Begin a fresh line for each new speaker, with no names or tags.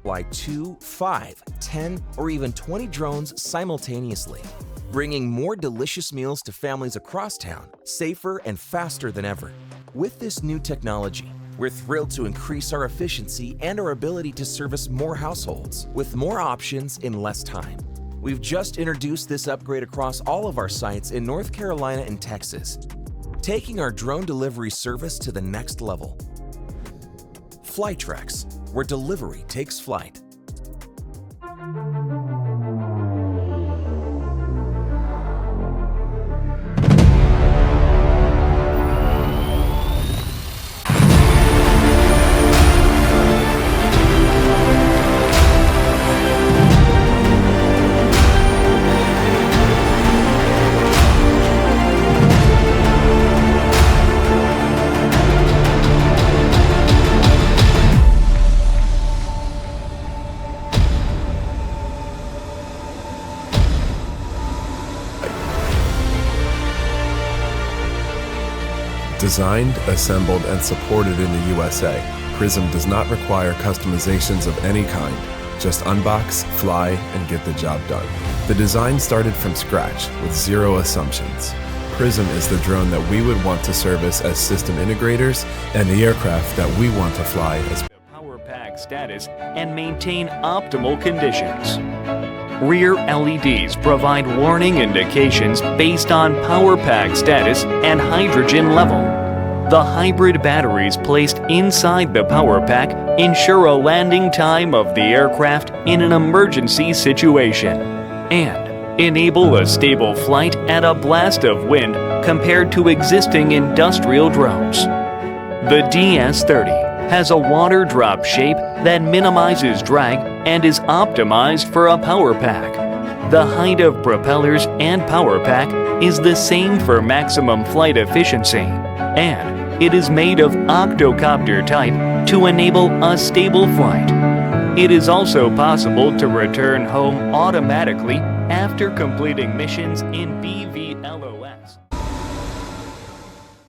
fly 2, 5, 10, or even 20 drones simultaneously, bringing more delicious meals to families across town, safer and faster than ever. With this new technology, we're thrilled to increase our efficiency and our ability to service more households with more options in less time. We've just introduced this upgrade across all of our sites in North Carolina and Texas, taking our drone delivery service to the next level. Flytrex, where delivery takes flight.
Designed, assembled, and supported in the USA, Prism does not require customizations of any kind. Just unbox, fly, and get the job done. The design started from scratch with zero assumptions. Prism is the drone that we would want to service as system integrators and the aircraft that we want to fly as
power pack status and maintain optimal conditions. Rear LEDs provide warning indications based on power pack status and hydrogen level. The hybrid batteries placed inside the power pack ensure a landing time of the aircraft in an emergency situation and enable a stable flight at a blast of wind compared to existing industrial drones. The DS-30 has a water drop shape that minimizes drag and is optimized for a power pack. The height of propellers and power pack is the same for maximum flight efficiency, and it is made of octocopter type to enable a stable flight. It is also possible to return home automatically after completing missions in BVLO.